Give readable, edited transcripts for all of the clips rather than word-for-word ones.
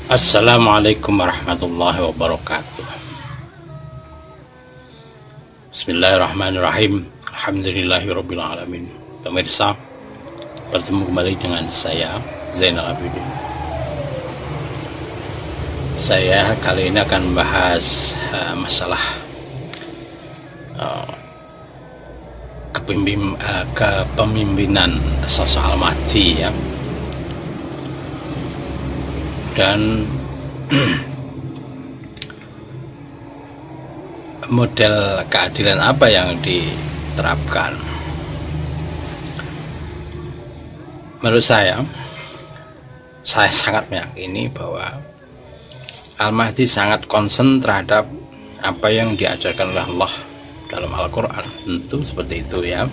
Assalamualaikum warahmatullahi wabarakatuh. Bismillahirrahmanirrahim. Alhamdulillahirabbil alamin. Pemirsa, bertemu kembali dengan saya Zainal Abidin. Saya kali ini akan membahas masalah kepemimpinan sosok Al-Mahdi ya. Dan model keadilan apa yang diterapkan? Menurut saya sangat meyakini bahwa Al-Mahdi sangat concern terhadap apa yang diajarkan oleh Allah dalam Al-Quran. Tentu seperti itu ya.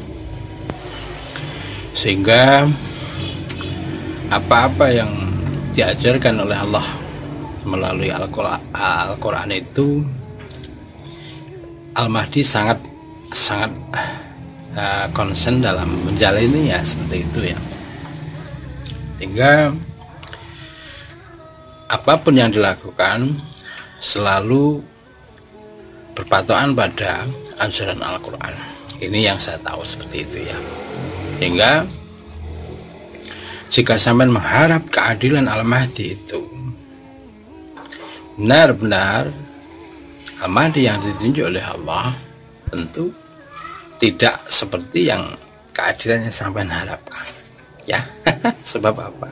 Sehingga apa-apa yang diajarkan oleh Allah melalui Al-Quran itu Al-Mahdi sangat concern dalam menjalaninya, seperti itu ya. Sehingga apapun yang dilakukan selalu berpatokan pada ajaran Al-Quran. Ini yang saya tahu, seperti itu ya. Sehingga jika sampai mengharap keadilan Al-Mahdi itu benar-benar Al-Mahdi yang ditunjuk oleh Allah, tentu tidak seperti yang keadilan yang sampai harapkan ya. Sebab apa?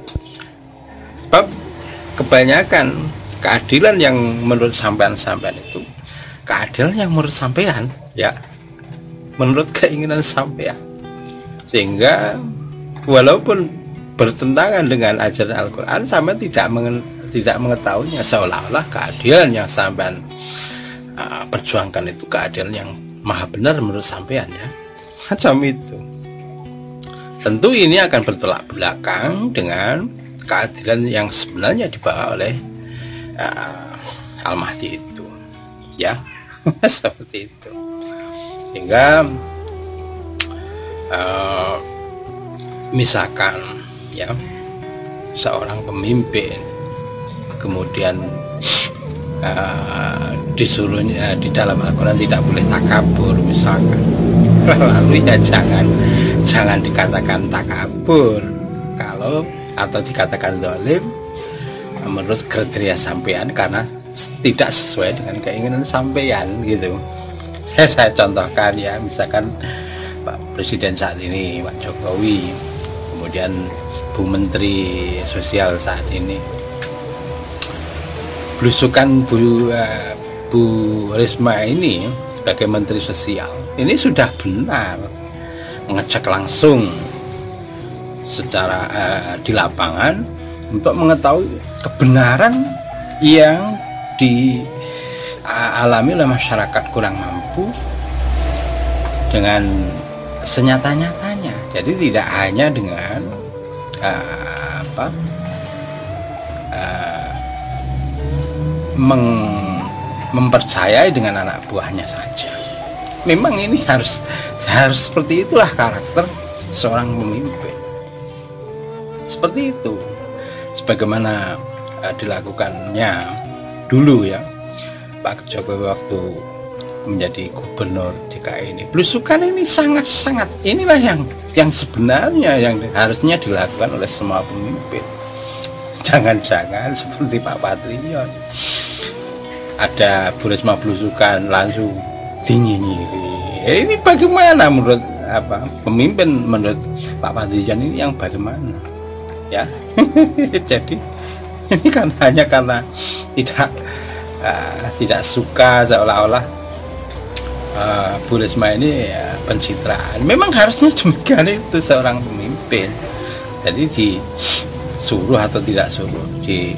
Sebab kebanyakan keadilan yang menurut sampean itu keadilan yang menurut sampean ya, menurut keinginan sampean, sehingga walaupun bertentangan dengan ajaran Al-Quran, sampai tidak mengetahuinya, seolah-olah keadilan yang sampean perjuangkan itu keadilan yang maha benar menurut sampean ya, macam itu. Tentu ini akan bertolak belakang dengan keadilan yang sebenarnya dibawa oleh Al-Mahdi itu ya. Seperti itu. Sehingga misalkan ya, seorang pemimpin kemudian disuruhnya di dalam Al-Quran tidak boleh takabur misalkan, lalu ya jangan dikatakan takabur kalau atau dikatakan zalim menurut kriteria sampean, karena tidak sesuai dengan keinginan sampean gitu. Saya contohkan ya, misalkan Pak Presiden saat ini, Pak Jokowi, kemudian Bu Menteri Sosial saat ini, belusukan Bu Risma ini sebagai Menteri Sosial ini sudah benar mengecek langsung secara di lapangan untuk mengetahui kebenaran yang dialami oleh masyarakat kurang mampu dengan senyata-nyatanya. Jadi tidak hanya dengan mempercayai dengan anak buahnya saja. Memang ini harus seperti itulah karakter seorang pemimpin. Seperti itu, sebagaimana dilakukannya dulu ya Pak Jokowi waktu menjadi gubernur DKI ini. Belusukan ini sangat inilah yang sebenarnya yang harusnya dilakukan oleh semua pemimpin. Jangan-jangan seperti Pak Patrion, ada Bu Risma belusukan langsung dinyinyirin. Ini bagaimana menurut pemimpin, menurut Pak Patrion ini yang bagaimana ya? Jadi ini kan hanya karena tidak suka, seolah-olah Bu Risma ini ya, pencitraan. Memang harusnya demikian itu seorang pemimpin. Jadi disuruh atau tidak suruh, di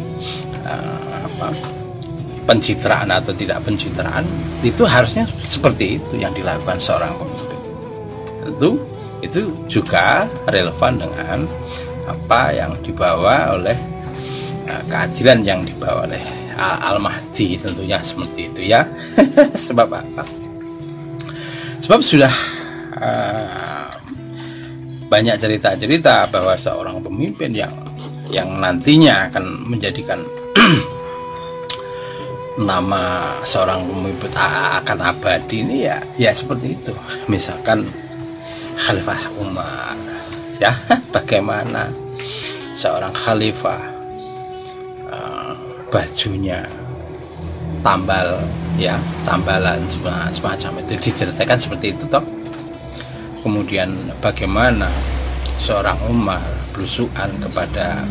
pencitraan atau tidak pencitraan, itu harusnya seperti itu yang dilakukan seorang pemimpin. Tentu itu juga relevan dengan apa yang dibawa oleh keadilan yang dibawa oleh Al-Mahdi, tentunya seperti itu ya. Sebab apa? Sebab sudah banyak cerita-cerita bahwa seorang pemimpin yang yang nantinya akan menjadikan nama seorang pemimpin akan abadi ini ya seperti itu. Misalkan Khalifah Umar, ya, bagaimana seorang khalifah bajunya tambal, ya, tambalan semacam itu diceritakan seperti itu toh. Kemudian bagaimana seorang Umar belusukan kepada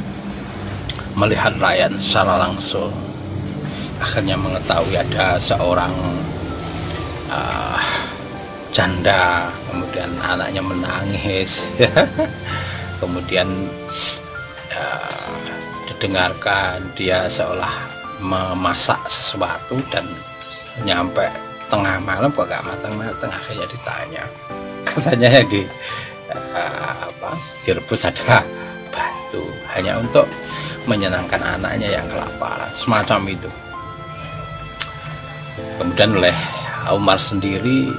melihat rakyat secara langsung, akhirnya mengetahui ada seorang janda, kemudian anaknya menangis. Kemudian didengarkan dia seolah memasak sesuatu dan nyampe tengah malam kok gak matang-matang. Akhirnya ditanya, katanya ya direbus ada batu hanya untuk menyenangkan anaknya yang kelaparan, semacam itu. Kemudian oleh Umar sendiri,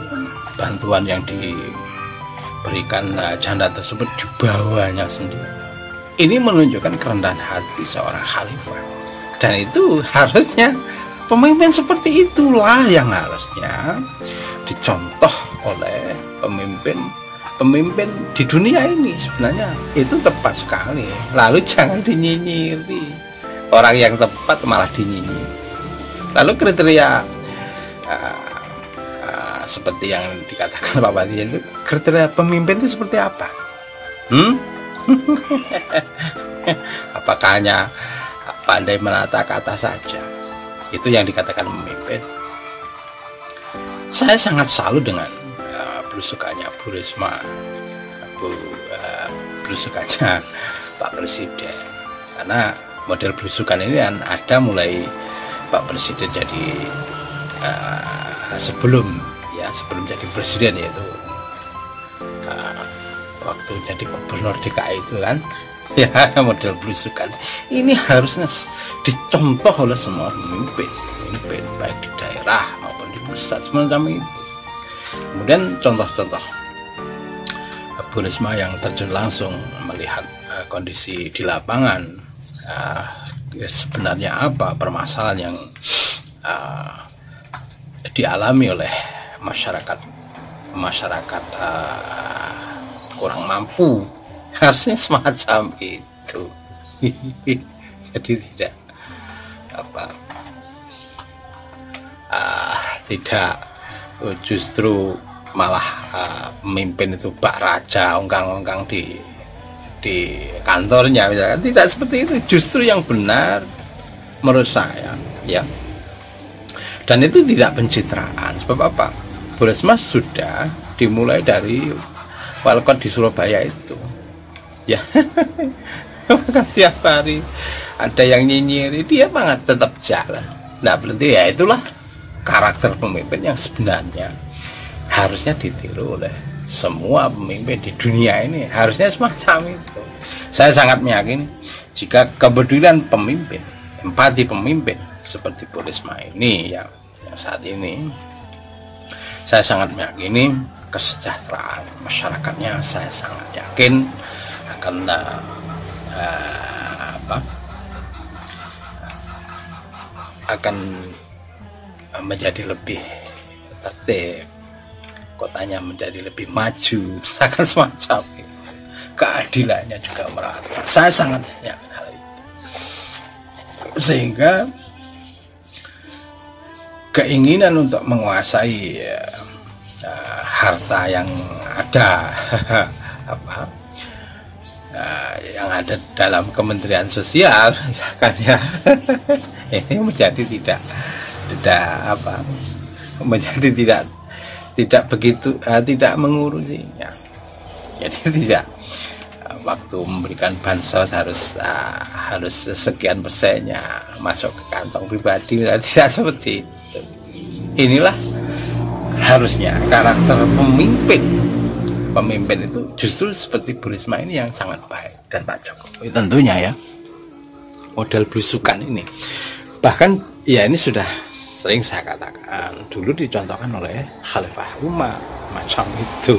bantuan yang diberikan janda tersebut dibawanya sendiri. Ini menunjukkan kerendahan hati seorang khalifah, dan itu harusnya pemimpin seperti itulah yang harusnya dicontoh oleh pemimpin di dunia ini. Sebenarnya itu tepat sekali, lalu jangan dinyinyiri. Orang yang tepat malah dinyinyiri. Lalu kriteria seperti yang dikatakan Pak Bati itu, kriteria pemimpin itu seperti apa? Apakah hanya pandai menata kata saja? Itu yang dikatakan pemimpin. Saya sangat salut dengan belusukannya Bu Risma, belusukannya Pak Presiden, karena model belusukan ini kan ada mulai Pak Presiden jadi sebelum jadi presiden, yaitu waktu jadi gubernur DKI itu kan, ya, model belusukan ini harusnya dicontoh oleh semua pemimpin baik di daerah maupun di pusat, semacam itu. Kemudian contoh-contoh Bu Risma yang terjun langsung melihat kondisi di lapangan, sebenarnya apa permasalahan yang dialami oleh masyarakat kurang mampu, harusnya semacam itu. Jadi tidak justru malah pemimpin itu bak raja ongkang-ongkang di kantornya misalkan, tidak seperti itu. Justru yang benar menurut saya, ya, dan itu tidak pencitraan. Sebab apa? Bu Risma sudah dimulai dari walkot di Surabaya itu, ya. Maka tiap hari ada yang nyinyiri, dia banget tetap jalan. Nah, berarti ya itulah karakter pemimpin yang sebenarnya harusnya ditiru oleh semua pemimpin di dunia ini, harusnya semacam itu. Saya sangat meyakini jika kepedulian pemimpin, empati pemimpin seperti Bu Risma ini yang saat ini, saya sangat meyakini kesejahteraan masyarakatnya, saya sangat yakin akan akan menjadi lebih tertib, kotanya menjadi lebih maju, akan semacam itu. Keadilannya juga merata. Saya sangat yakin hal itu. Sehingga keinginan untuk menguasai harta yang ada yang ada dalam Kementerian Sosial misalkan, ya, ini menjadi tidak begitu, tidak mengurusinya. Jadi tidak waktu memberikan bansos harus sekian persennya masuk ke kantong pribadi, tidak seperti itu. Inilah harusnya karakter pemimpin itu justru seperti Bu Risma ini yang sangat baik, dan Pak Jokowi tentunya, ya, model belusukan ini. Bahkan ya ini sudah sering saya katakan, dulu dicontohkan oleh Khalifah Umar macam itu,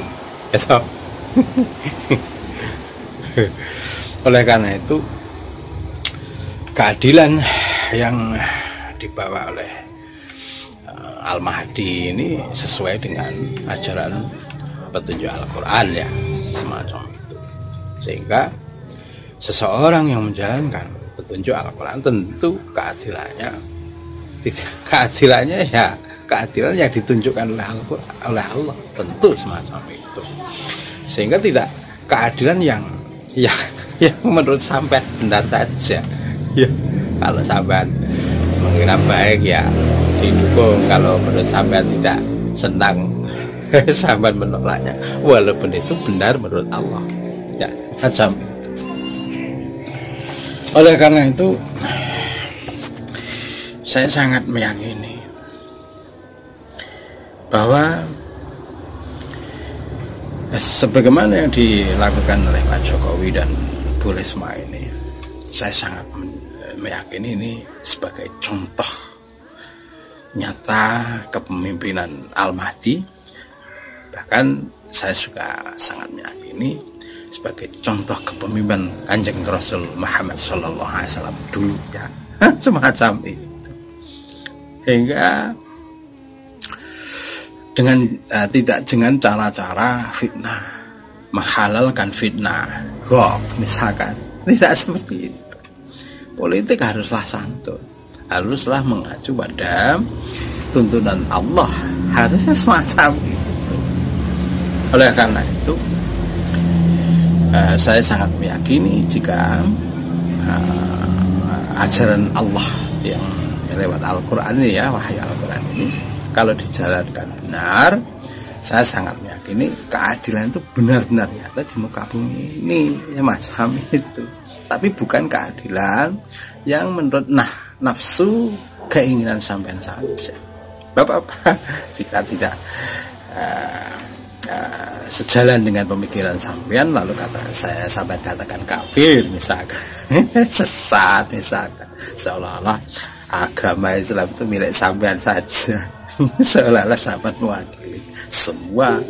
gitu. Oleh karena itu keadilan yang dibawa oleh Al-Mahdi ini sesuai dengan ajaran petunjuk Al-Quran ya, semacam itu. Sehingga seseorang yang menjalankan petunjuk Al-Quran tentu keadilannya ya keadilan yang ditunjukkan oleh Allah, tentu semacam itu. Sehingga tidak keadilan yang menurut sampean benar saja ya. Kalau sampean mengira baik ya didukung, kalau menurut sampean tidak senang sampean menolaknya, walaupun itu benar menurut Allah ya, macam itu. Oleh karena itu saya sangat meyakini bahwa sebagaimana yang dilakukan oleh Pak Jokowi dan Bu Risma ini, saya sangat meyakini ini sebagai contoh nyata kepemimpinan Al-Mahdi. Bahkan saya juga sangat meyakini sebagai contoh kepemimpinan Kanjeng Rasul Muhammad Sallallahu Alaihi Wasallam dulu ya, semacam itu. Hingga tidak dengan cara-cara fitnah, menghalalkan fitnah, misalkan, tidak seperti itu. Politik haruslah santun, haruslah mengacu pada tuntunan Allah, harusnya semacam itu. Oleh karena itu saya sangat meyakini jika ajaran Allah yang lewat Al-Quran ini ya, wahyu Al-Quran ini kalau dijalankan benar, saya sangat meyakini keadilan itu benar-benar nyata di muka bumi ini ya, macam itu. Tapi bukan keadilan yang menurut nafsu keinginan sampean saja. Bapak-bapak, jika tidak sejalan dengan pemikiran sampean, lalu sampean katakan kafir misalkan, sesat misalkan, seolah-olah agama Islam itu milik sampean saja, seolah-olah sampean mewakili semua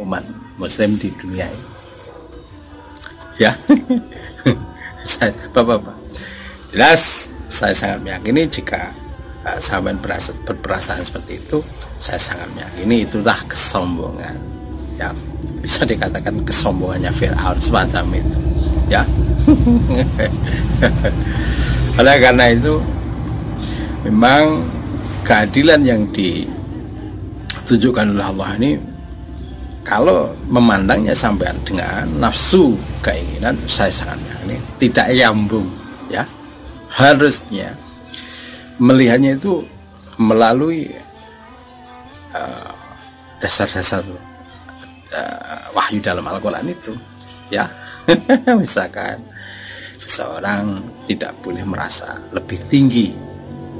umat Muslim di dunia ini ya. Bapak-bapak, jelas saya sangat meyakini jika sampean berperasaan seperti itu, saya sangat meyakini itulah kesombongan ya, bisa dikatakan kesombongannya Fir'aun semacam itu ya. Oleh karena itu memang keadilan yang ditunjukkan oleh Allah ini, kalau memandangnya sampean dengan nafsu keinginan, saya sangat meyakini tidak nyambung ya. Harusnya melihatnya itu melalui dasar-dasar wahyu dalam Al-Quran itu ya. Misalkan seseorang tidak boleh merasa lebih tinggi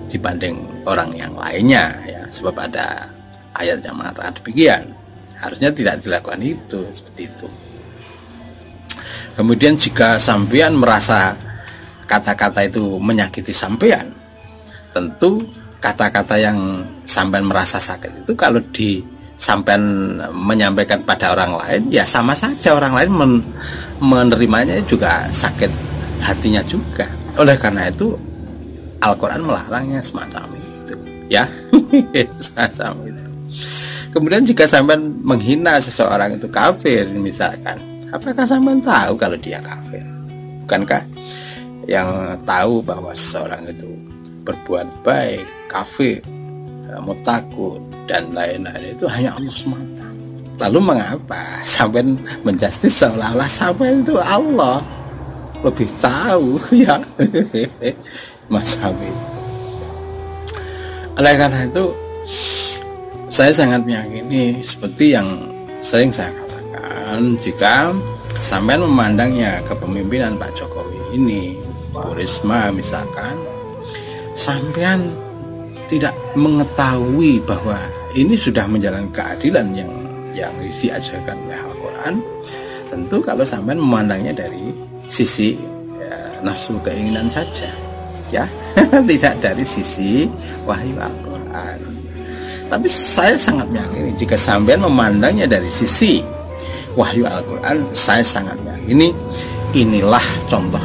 dibanding orang yang lainnya ya, sebab ada ayat yang mengatakan demikian. Harusnya tidak dilakukan itu, seperti itu. Kemudian jika sampean merasa kata-kata itu menyakiti sampean, tentu kata-kata yang sampean merasa sakit itu kalau sampean menyampaikan pada orang lain ya sama saja, orang lain menerimanya juga sakit hatinya juga. Oleh karena itu Al-Quran melarangnya semacam itu ya. Semacam itu. Kemudian jika sampean menghina seseorang itu kafir misalkan, apakah sampean tahu kalau dia kafir? Bukankah yang tahu bahwa seseorang itu berbuat baik, kafir, mutakut dan lain-lain itu hanya Allah semata? Lalu mengapa sampean menjustis seolah-olah sampean itu Allah lebih tahu ya? Macam itu. Oleh karena itu saya sangat meyakini seperti yang sering saya katakan, jika sampean memandangnya kepemimpinan Pak Jokowi ini, Bu Risma misalkan, sampean tidak mengetahui bahwa ini sudah menjalankan keadilan yang diajarkan oleh Al-Quran, tentu kalau sampean memandangnya dari sisi nafsu keinginan saja ya, tidak dari sisi wahyu Al-Quran. Tapi saya sangat meyakini jika sampean memandangnya dari sisi wahyu Al-Quran, saya sangat meyakini inilah contoh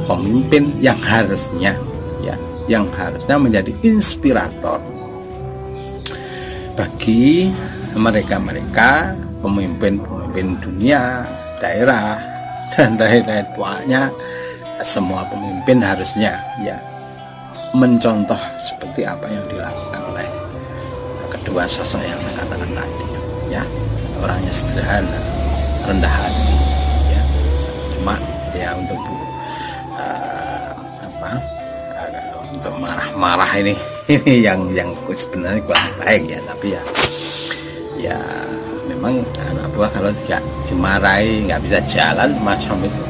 pemimpin yang harusnya menjadi inspirator bagi mereka-mereka pemimpin dunia, daerah dan daerah tuanya. Semua pemimpin harusnya mencontoh seperti apa yang dilakukan oleh kedua sosok yang saya katakan tadi, orangnya sederhana, rendah hati, cuma untuk untuk marah-marah ini yang sebenarnya kurang baik tapi memang anak buah kalau tidak dimarahi nggak bisa jalan macam itu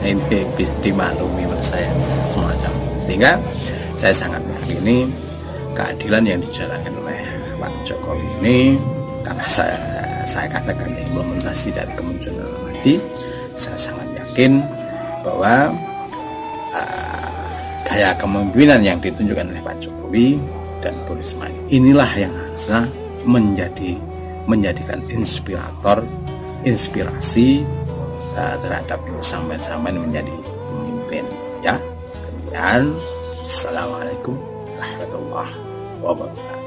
ini bisa dimaklumi oleh saya semacam itu. Sehingga saya sangat meyakini keadilan yang dijalankan oleh Pak Jokowi ini, karena saya katakan implementasi dari kemunculan Al-Mahdi, saya sangat yakin bahwa gaya kepemimpinan yang ditunjukkan oleh Pak Jokowi dan Bu Risma inilah yang harusnya menjadikan inspirasi terhadap sampai menjadi pemimpin. Kemudian, assalamualaikum warahmatullahi wabarakatuh.